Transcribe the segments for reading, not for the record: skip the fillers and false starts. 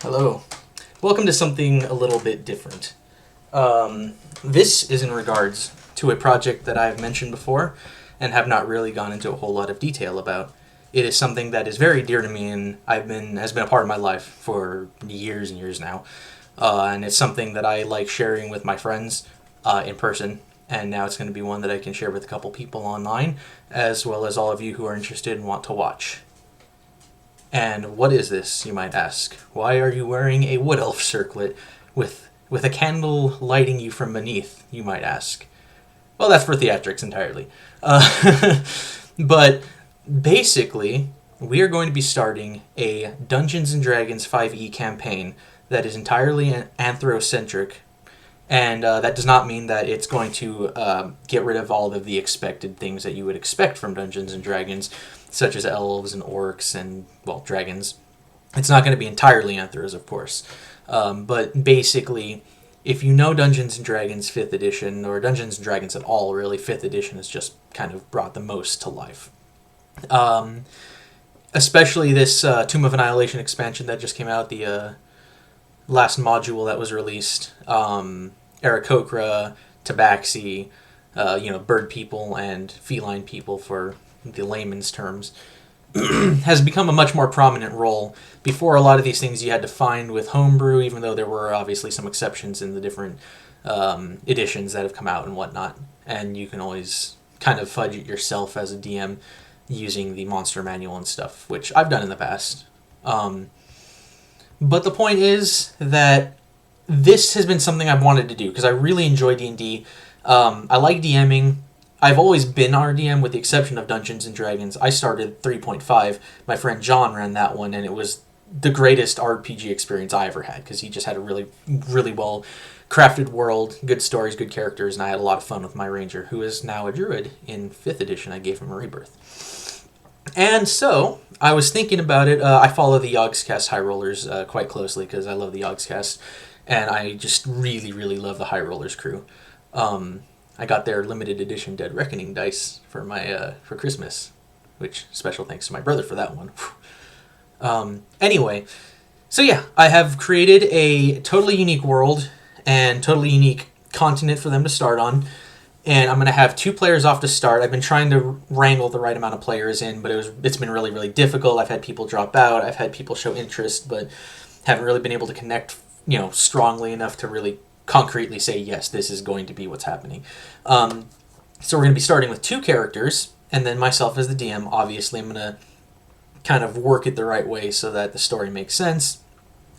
Hello. Welcome to something a little bit different. This is in regards to a project that I've mentioned before and have not really gone into a whole lot of detail about. It is something that is very dear to me and has been a part of my life for years and years now. And it's something that I like sharing with my friends in person. And now it's going to be one that I can share with a couple people online, as well as all of you who are interested and want to watch. And what is this, you might ask? Why are you wearing a wood elf circlet with a candle lighting you from beneath, you might ask? Well, that's for theatrics entirely. But basically, we are going to be starting a Dungeons & Dragons 5e campaign that is entirely anthro-centric, and that does not mean that it's going to get rid of all of the expected things that you would expect from Dungeons & Dragons, such as elves and orcs and, well, dragons. It's not going to be entirely anthros, of course. But basically, if you know Dungeons & Dragons 5th edition, or Dungeons & Dragons at all, really, 5th edition has just kind of brought the most to life. Especially this Tomb of Annihilation expansion that just came out, the last module that was released. Aarakocra, Tabaxi, bird people and feline people for the layman's terms, has become a much more prominent role. Before, a lot of these things you had to find with homebrew, even though there were obviously some exceptions in the different editions that have come out and whatnot. And you can always kind of fudge it yourself as a DM using the monster manual and stuff, which I've done in the past. But the point is that this has been something I've wanted to do because I really enjoy D&D. I like DMing. I've always been RDM with the exception of Dungeons & Dragons. I started 3.5. My friend John ran that one, and it was the greatest RPG experience I ever had because he just had a really, really well crafted world, good stories, good characters, and I had a lot of fun with my ranger, who is now a druid in 5th edition. I gave him a rebirth. And so, I was thinking about it. I follow the Yogscast High Rollers quite closely because I love the Yogscast, and I just really, really love the High Rollers crew. I got their limited edition Dead Reckoning dice for my for Christmas, which special thanks to my brother for that one. Anyway, so yeah, I have created a totally unique world and totally unique continent for them to start on, and I'm going to have 2 players off to start. I've been trying to wrangle the right amount of players in, but it's been really, really difficult. I've had people drop out. I've had people show interest, but haven't really been able to connect, strongly enough to really concretely say, yes, this is going to be what's happening. So we're going to be starting with 2 characters, and then myself as the DM. Obviously, I'm going to kind of work it the right way so that the story makes sense,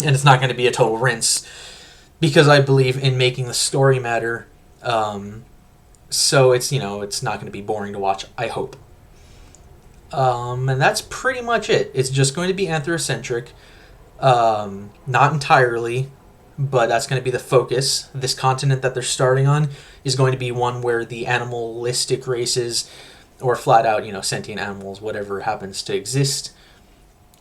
and it's not going to be a total rinse, because I believe in making the story matter, so it's, it's not going to be boring to watch, I hope. And that's pretty much it. It's just going to be anthrocentric, not entirely, but that's going to be the focus. This continent that they're starting on is going to be one where the animalistic races, or flat out, sentient animals, whatever happens to exist,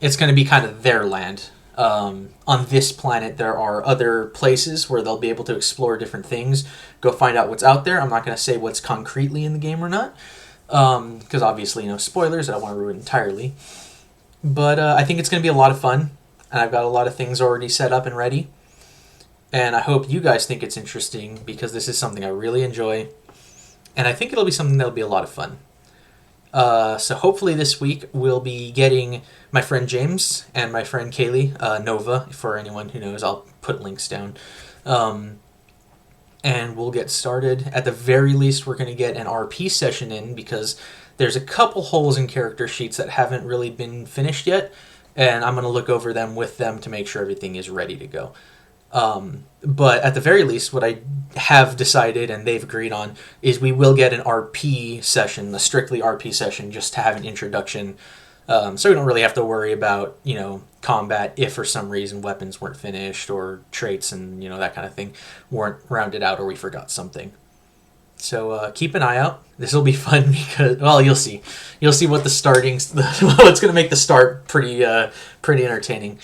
it's going to be kind of their land. On this planet, there are other places where they'll be able to explore different things, go find out what's out there. I'm not going to say what's concretely in the game or not, because obviously, spoilers, I don't want to ruin it entirely. But I think it's going to be a lot of fun, and I've got a lot of things already set up and ready. And I hope you guys think it's interesting, because this is something I really enjoy. And I think it'll be something that'll be a lot of fun. So hopefully this week we'll be getting my friend James and my friend Kaylee, Nova, for anyone who knows. I'll put links down. And we'll get started. At the very least, we're going to get an RP session in, because there's a couple holes in character sheets that haven't really been finished yet. And I'm going to look over them with them to make sure everything is ready to go. But at the very least, what I have decided and they've agreed on is we will get an RP session, a strictly RP session, just to have an introduction. So we don't really have to worry about, combat if for some reason weapons weren't finished or traits and, that kind of thing weren't rounded out or we forgot something. So keep an eye out. This will be fun because, well, you'll see. You'll see what what's going to make the start pretty entertaining.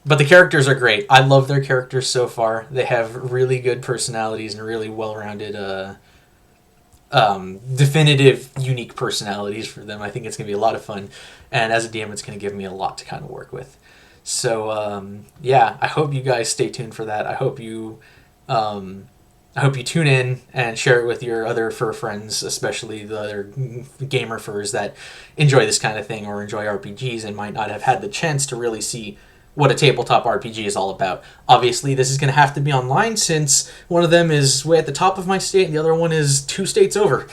But the characters are great. I love their characters so far. They have really good personalities and really well-rounded, definitive, unique personalities for them. I think it's going to be a lot of fun. And as a DM, it's going to give me a lot to kind of work with. So yeah, I hope you guys stay tuned for that. I hope you tune in and share it with your other fur friends, especially the other gamer furs that enjoy this kind of thing or enjoy RPGs and might not have had the chance to really see what a tabletop RPG is all about. Obviously, this is going to have to be online since one of them is way at the top of my state and the other one is 2 states over.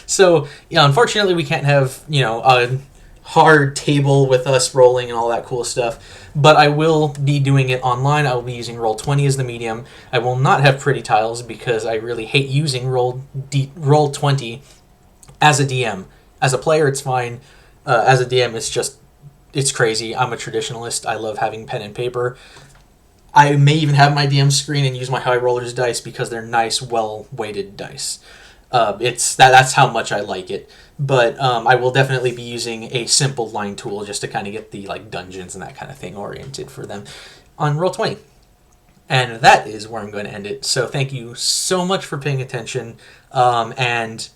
So, yeah, unfortunately, we can't have, a hard table with us rolling and all that cool stuff. But I will be doing it online. I will be using Roll20 as the medium. I will not have pretty tiles because I really hate using Roll20 as a DM. As a player, it's fine. As a DM, it's crazy. I'm a traditionalist. I love having pen and paper. I may even have my DM screen and use my high rollers dice because they're nice, well-weighted dice. That's how much I like it. But I will definitely be using a simple line tool just to kind of get the dungeons and that kind of thing oriented for them on Roll20. And that is where I'm going to end it. So thank you so much for paying attention. And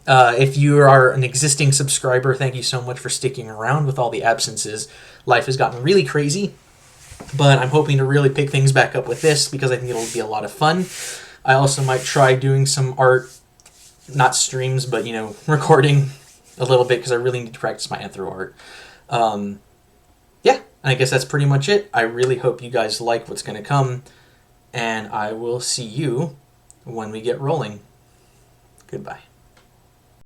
if you are an existing subscriber, thank you so much for sticking around with all the absences. Life has gotten really crazy, but I'm hoping to really pick things back up with this because I think it'll be a lot of fun. I also might try doing some art, not streams, but, recording a little bit because I really need to practice my anthro art. Yeah, I guess that's pretty much it. I really hope you guys like what's going to come, and I will see you when we get rolling. Goodbye.